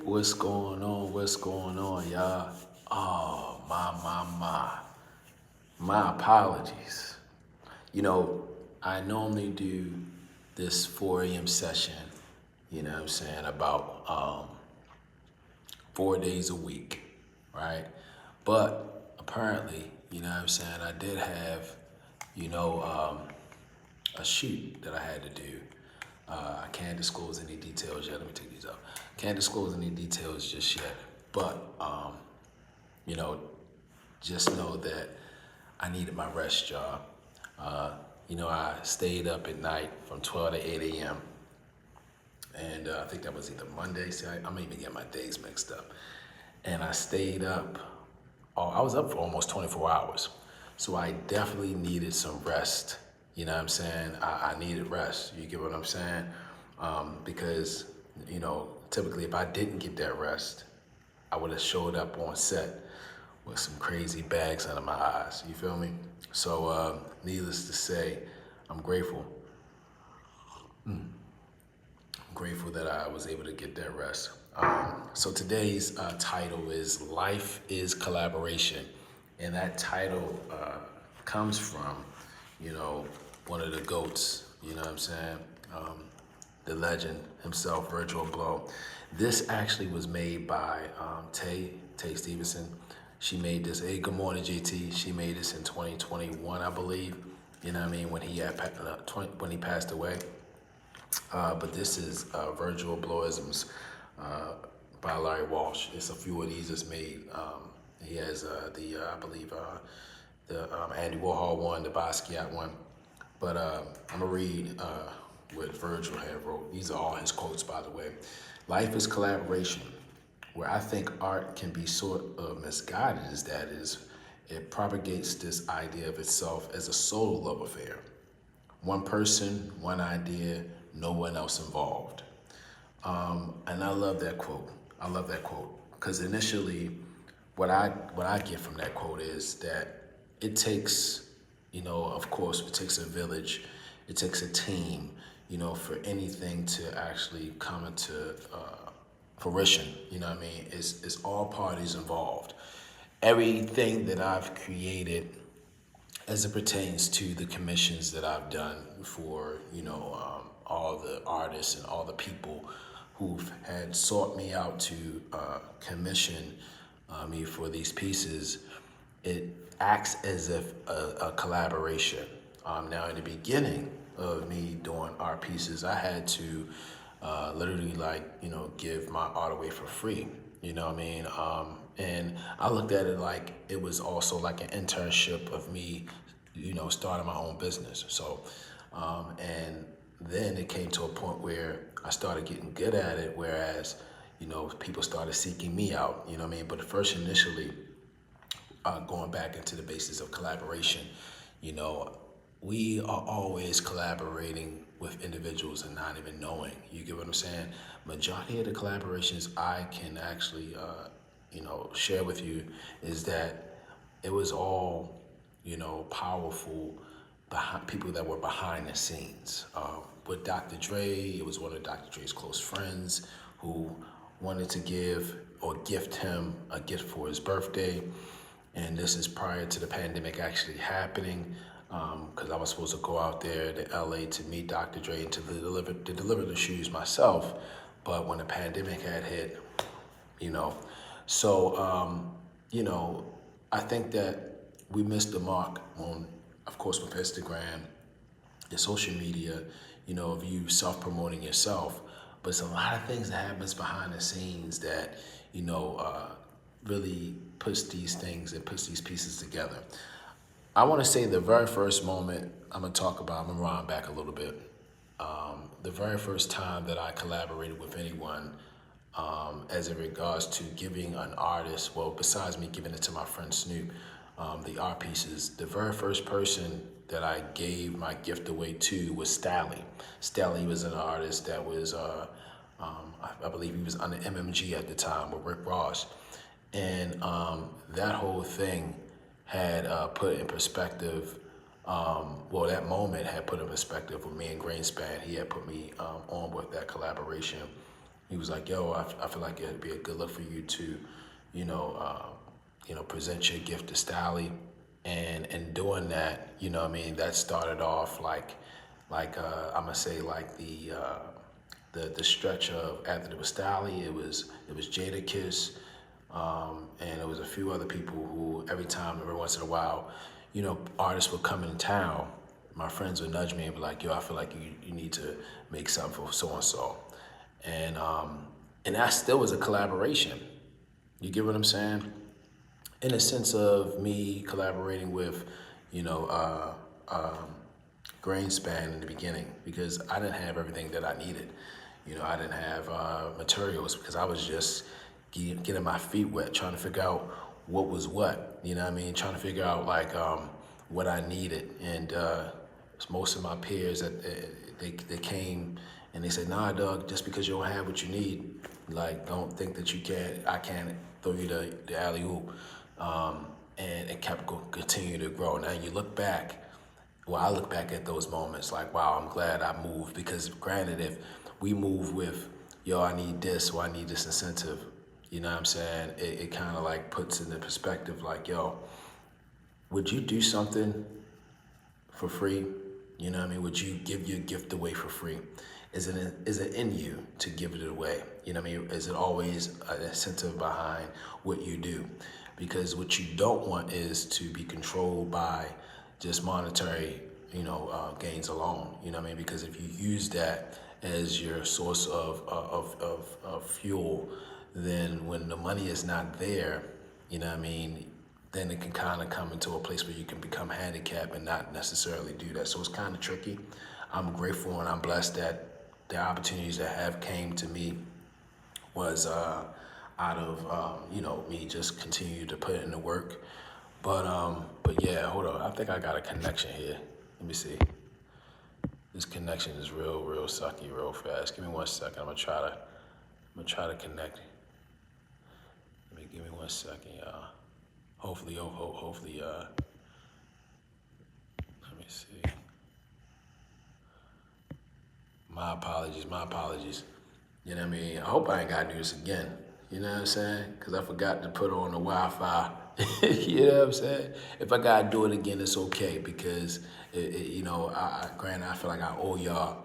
What's going on? What's going on, y'all? Oh, my. My apologies. I normally do this 4 a.m. session, about 4 days a week, right? But apparently, I did have, you know, um, a shoot that I had to do. I can't disclose any details yet. Let me take these out. Can't disclose any details just yet. But, you know, just know that I needed my rest job. I stayed up at night from 12 to 8 a.m. And I think that was either Monday. See, I'm even getting my days mixed up. And I stayed up. I was up for almost 24 hours. So I definitely needed some rest. You know what I'm saying? I needed rest. You get what I'm saying? Because, typically if I didn't get that rest, I would have showed up on set with some crazy bags under my eyes. You feel me? So, needless to say, I'm grateful. I'm grateful that I was able to get that rest. So today's title is Life is Collaboration. And that title comes from, one of the GOATs, you know what I'm saying? The legend himself, Virgil Abloh. This actually was made by Tay Stevenson. She made this. Hey, good morning, JT. She made this in 2021, I believe. You know what I mean? When he when he passed away. But this is Virgil Ablohisms by Larry Walsh. It's a few of these that's made. He has I believe, the Andy Warhol one, the Basquiat one. But I'm going to read what Virgil had wrote. These are all his quotes, by the way. Life is collaboration. Where I think art can be sort of misguided is that it propagates this idea of itself as a solo love affair. One person, one idea, no one else involved. And I love that quote. I love that quote because initially, what I get from that quote is that it takes, of course, it takes a village, it takes a team, for anything to actually come into fruition. You know what I mean? It's all parties involved. Everything that I've created as it pertains to the commissions that I've done for, all the artists and all the people who've had sought me out to commission me for these pieces, it acts as if a collaboration. Now, in the beginning of me doing art pieces, I had to literally give my art away for free. You know what I mean? And I looked at it like it was also like an internship of me, starting my own business. So, and then it came to a point where I started getting good at it, whereas, people started seeking me out, you know what I mean? But first, initially, going back into the basis of collaboration, you know, we are always collaborating with individuals and not even knowing. You get what I'm saying? Majority of the collaborations I can actually, share with you is that it was all, powerful behind people that were behind the scenes. With Dr. Dre, it was one of Dr. Dre's close friends who wanted to give or gift him a gift for his birthday. And this is prior to the pandemic actually happening, because I was supposed to go out there to LA to meet Dr. Dre and to deliver the shoes myself. But when the pandemic had hit, you know, so, I think that we missed the mark on, of course, with Instagram, the social media, of you self-promoting yourself. But it's a lot of things that happens behind the scenes that, really puts these things and puts these pieces together. I want to say the very first moment I'm going to run back a little bit. The very first time that I collaborated with anyone, as it regards to giving an artist, well, besides me giving it to my friend Snoop, the art pieces, the very first person that I gave my gift away to was Stally. Stally was an artist that was, I believe he was under MMG at the time with Rick Ross. And that whole thing had put in perspective, that moment had put in perspective with me and Greenspan. He had put me on with that collaboration. He was like, yo, I feel like it'd be a good look for you to, you know, present your gift to Stally. And in doing that, I mean, that started off I'm gonna say like the stretch of after it was Stally, it was Jada Kiss, and there was a few other people who every once in a while, artists would come in town. My friends would nudge me and be like, yo, I feel like you need to make something for so and so. And that still was a collaboration. You get what I'm saying? In a sense of me collaborating with, you know, Grainspan in the beginning because I didn't have everything that I needed. I didn't have materials because I was just getting my feet wet, trying to figure out what was what. You know what I mean? Trying to figure out what I needed. And most of my peers that they came and they said, "Nah, Doug, just because you don't have what you need, like don't think that you can't. I can't throw you the alley oop." And it kept continue to grow. Now you look back. Well, I look back at those moments like, wow, I'm glad I moved because granted, if we move with, yo, I need this or I need this incentive, you know what I'm saying? It kind of like puts in the perspective like, yo, would you do something for free? You know what I mean? Would you give your gift away for free? Is it in you to give it away? You know what I mean? Is it always an incentive behind what you do? Because what you don't want is to be controlled by just monetary, gains alone. You know what I mean? Because if you use that as your source of fuel, then when the money is not there, you know what I mean, then it can kind of come into a place where you can become handicapped and not necessarily do that. So it's kind of tricky. I'm grateful and I'm blessed that the opportunities that have came to me was out of me just continue to put in the work. But yeah, hold on. I think I got a connection here. Let me see. This connection is real sucky, real fast. Give me 1 second. I'm gonna try to connect. Give me 1 second, y'all. Hopefully, let me see. My apologies. You know what I mean? I hope I ain't gotta do this again. You know what I'm saying? Because I forgot to put on the Wi-Fi. You know what I'm saying? If I gotta do it again, it's okay because, granted, I feel like I owe y'all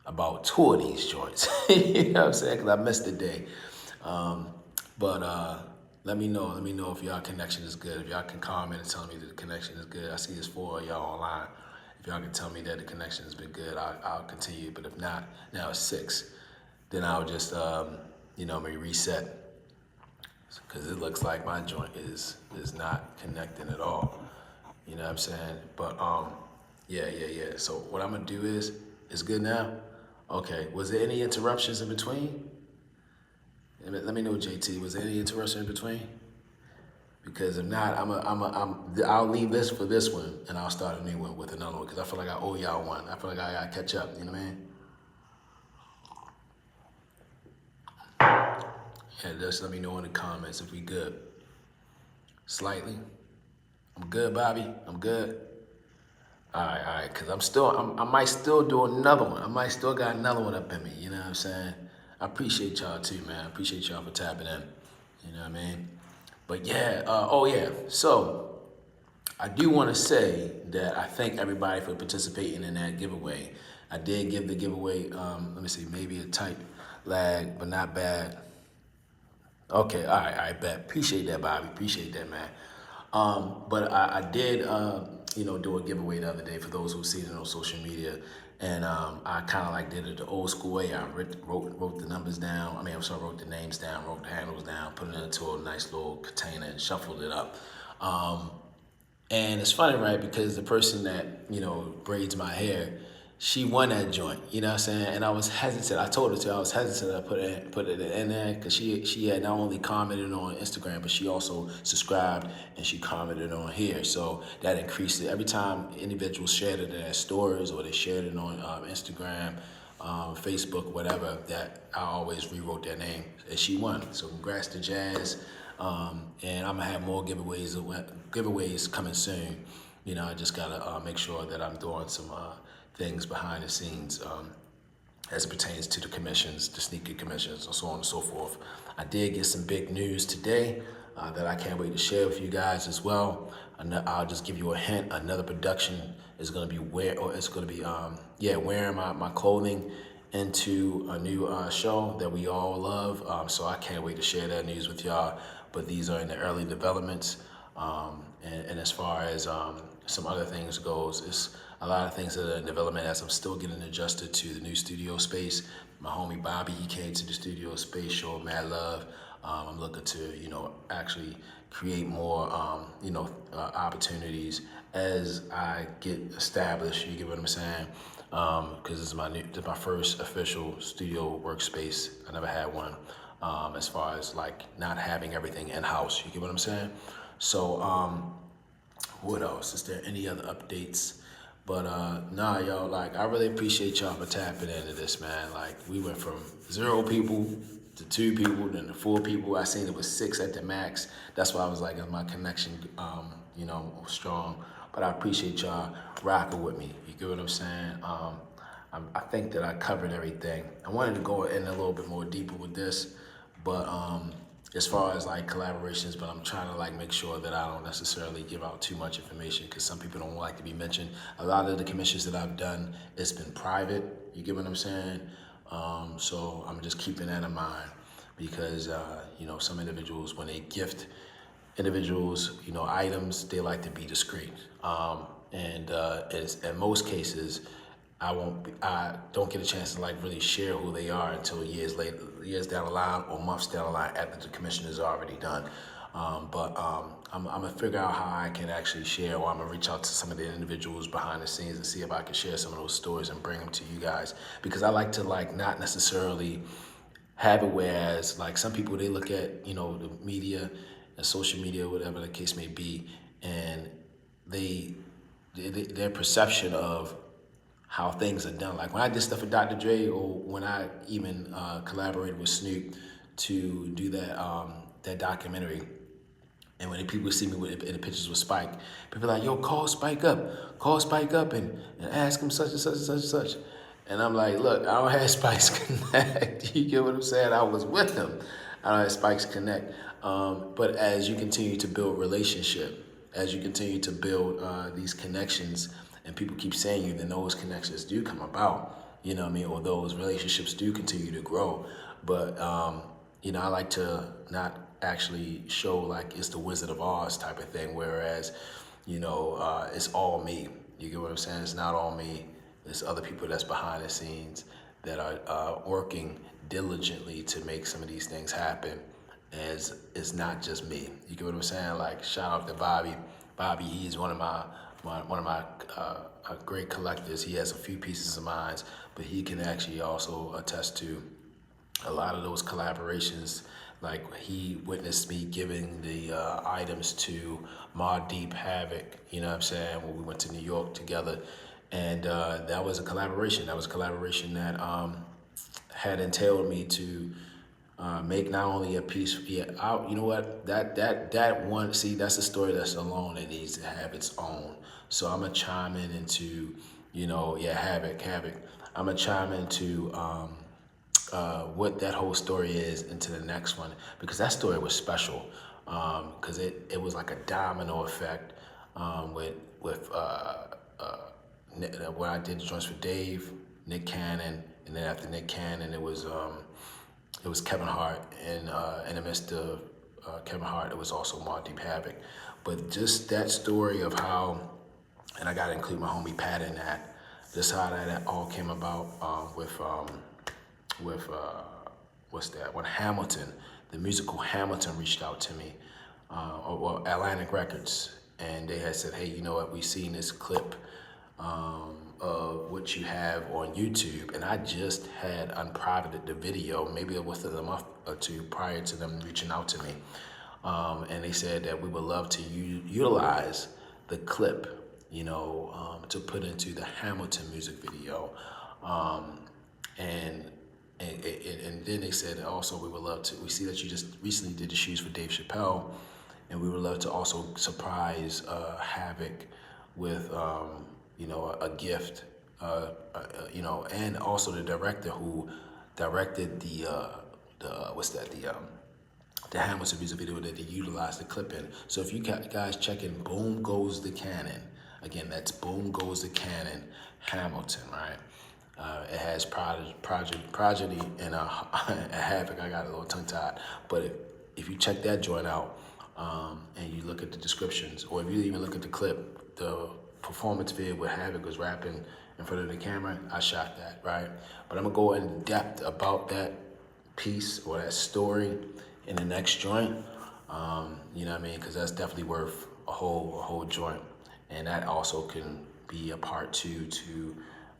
about 2 of these joints. You know what I'm saying? Because I missed the day. But let me know. Let me know if y'all connection is good. If y'all can comment and tell me that the connection is good. I see there's 4 of y'all online. If y'all can tell me that the connection has been good, I'll continue. But if not, now it's 6. Then I'll just, maybe reset. Because it looks like my joint is not connecting at all. You know what I'm saying? But yeah. So what I'm gonna do is, it's good now? Okay, was there any interruptions in between? Let me know, JT, was there any interruption in between? Because if not, I'll leave this for this one and I'll start a new one with another one because I feel like I owe y'all one. I feel like I gotta catch up, you know what I mean? Yeah, just let me know in the comments if we good. Slightly. I'm good, Bobby. I'm good. All right, because I might still do another one. I might still got another one up in me, you know what I'm saying? I appreciate y'all too, man. I appreciate y'all for tapping in, you know what I mean? But yeah, so I do want to say that I thank everybody for participating in that giveaway. I did give the giveaway, let me see, maybe a type lag, but not bad. Okay, all right, bet. Appreciate that, Bobby. Appreciate that, man. But I did, do a giveaway the other day for those who seen it on social media, and I kind of like did it the old school way. I wrote the numbers down. Wrote the names down, wrote the handles down, put it into a nice little container, and shuffled it up. And it's funny, right? Because the person that, braids my hair, she won that joint, you know what I'm saying? And I was hesitant. I told her to, I was hesitant to put it in there because she had not only commented on Instagram, but she also subscribed and she commented on here. So that increased it. Every time individuals shared it in their stories or they shared it on Instagram, Facebook, whatever, that I always rewrote their name and she won. So congrats to Jazz. And I'm gonna have more giveaways coming soon. I just gotta make sure that I'm doing some things behind the scenes as it pertains to the commissions, the sneaker commissions, and so on and so forth. I did get some big news today that I can't wait to share with you guys as well. I'll just give you a hint. Another production is going to be wearing my clothing into a new show that we all love. So I can't wait to share that news with y'all. But these are in the early developments. And as far as some other things goes, it's a lot of things that are in development as I'm still getting adjusted to the new studio space. My homie Bobby, he came to the studio space, showed mad love. I'm looking to, actually create more, opportunities as I get established. You get what I'm saying? Because this is my first official studio workspace. I never had one. As far as like not having everything in house. You get what I'm saying? So, what else? Is there any other updates? But nah, yo, like I really appreciate y'all for tapping into this, man. Like we went from 0 people to 2 people, then to 4 people. I seen it was 6 at the max. That's why I was like, is my connection, strong. But I appreciate y'all rocking with me. You get what I'm saying? I think that I covered everything. I wanted to go in a little bit more deeper with this, but as far as like collaborations, but I'm trying to like make sure that I don't necessarily give out too much information because some people don't like to be mentioned. A lot of the commissions that I've done, it's been private. You get what I'm saying? So I'm just keeping that in mind because, some individuals, when they gift individuals, items, they like to be discreet. And in most cases, I don't get a chance to like really share who they are until years down the line or months down the line after the commission is already done. But I'm gonna figure out how I can actually share, or I'm gonna reach out to some of the individuals behind the scenes and see if I can share some of those stories and bring them to you guys. Because I like to like not necessarily have it whereas like some people they look at the media and social media, whatever the case may be, and their perception of how things are done. Like when I did stuff with Dr. Dre, or when I even collaborated with Snoop to do that documentary. And when the people see me in the pictures with Spike, people are like, yo, call Spike up and ask him such and such and such and such. And I'm like, look, I don't have Spike's Connect. You get what I'm saying? I was with him. I don't have Spike's Connect. But as you continue to build relationship, as you continue to build these connections, and people keep saying you, then those connections do come about, or those relationships do continue to grow. But, I like to not actually show like it's the Wizard of Oz type of thing, whereas, it's all me. You get what I'm saying? It's not all me. There's other people that's behind the scenes that are working diligently to make some of these things happen. As it's not just me. You get what I'm saying? Like shout out to Bobby. Bobby, he's one of my great collectors. He has a few pieces of mine, but he can actually also attest to a lot of those collaborations. Like he witnessed me giving the items to Ma Deep Havoc, you know what I'm saying, when we went to New York together. And that was a collaboration. That was a collaboration that had entailed me to make not only a piece, you know what, that one, see, that's a story that's alone that needs to have its own. So I'm gonna chime in into, Havoc. I'm gonna chime into what that whole story is into the next one, because that story was special, because it was like a domino effect with when I did the joints for Dave, Nick Cannon, and then after Nick Cannon, it was Kevin Hart, and in the midst of Kevin Hart, it was also Deep Havoc. But just that story of how, and I gotta include my homie Pat in that, just how that all came about with what's that? When Hamilton, the musical Hamilton reached out to me, or Atlantic Records, and they had said, hey, you know what, we seen this clip of what you have on YouTube, and I just had unprivated the video, maybe it was a month or two prior to them reaching out to me, and they said that we would love to utilize the clip, to put into the Hamilton music video, and then they said also we would love to. We see that you just recently did the shoes for Dave Chappelle, and we would love to also surprise Havoc with a gift and also the director who directed the what's that the Hamilton music video that they utilized the clip in. So if you guys check in, Boom Goes the Cannon. Again, that's Boom Goes the Cannon, Hamilton, right? It has Prodigy and Havoc. I got a little tongue tied, but if you check that joint out and you look at the descriptions, or if you even look at the clip, the performance video where Havoc was rapping in front of the camera, I shot that, right? But I'm gonna go in depth about that piece or that story in the next joint. You know what I mean? Because that's definitely worth a whole joint, and that also can be a part two to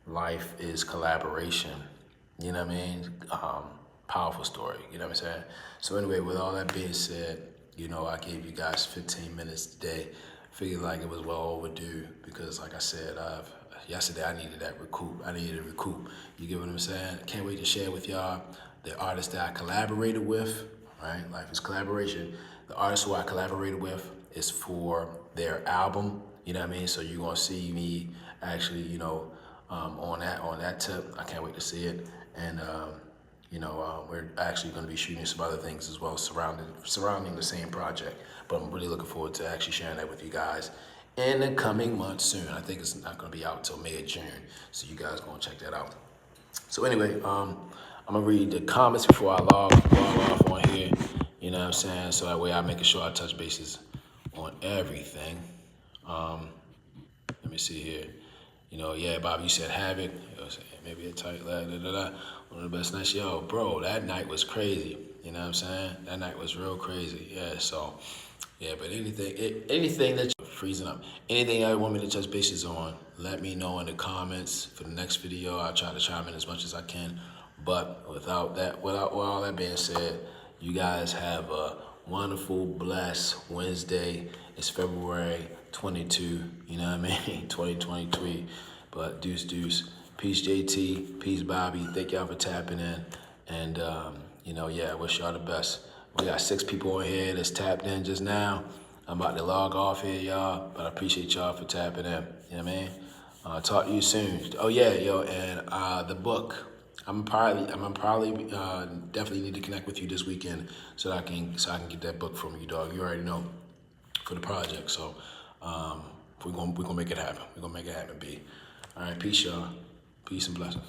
life is collaboration. You know what I mean? Powerful story. You know what I'm saying? So anyway, with all that being said, I gave you guys 15 minutes today. Figured like it was well overdue because, like I said, yesterday I needed that recoup. I needed a recoup. You get what I'm saying? Can't wait to share with y'all the artists that I collaborated with. Right? Life is collaboration. The artists who I collaborated with is for their album. You know what I mean? So you're gonna see me actually, on that tip. I can't wait to see it. And we're actually going to be shooting some other things as well surrounding the same project. But I'm really looking forward to actually sharing that with you guys in the coming months soon. I think it's not going to be out until May or June, so you guys going to check that out. So anyway, I'm going to read the comments before I log off on here. You know what I'm saying? So that way I'm making sure I touch bases on everything. Let me see here. Yeah, Bob, you said Havoc. Maybe a tight lad, one of the best nights. Yo, bro, that night was crazy. You know what I'm saying? That night was real crazy. Yeah, so, yeah, but anything that you're freezing up, anything I want me to touch bases on, let me know in the comments for the next video. I'll try to chime in as much as I can. But with all that being said, you guys have a wonderful, blessed Wednesday. It's February 22, you know what I mean? 2023. But deuce. Peace, JT. Peace, Bobby. Thank y'all for tapping in. And, I wish y'all the best. We got 6 people in here that's tapped in just now. I'm about to log off here, y'all. But I appreciate y'all for tapping in. You know what I mean? Talk to you soon. Oh, yeah, and the book. I'm probably definitely need to connect with you this weekend so I can get that book from you, dog. You already know, for the project. So we're gonna make it happen. We're gonna make it happen, B. All right, peace, y'all. Peace and blessings.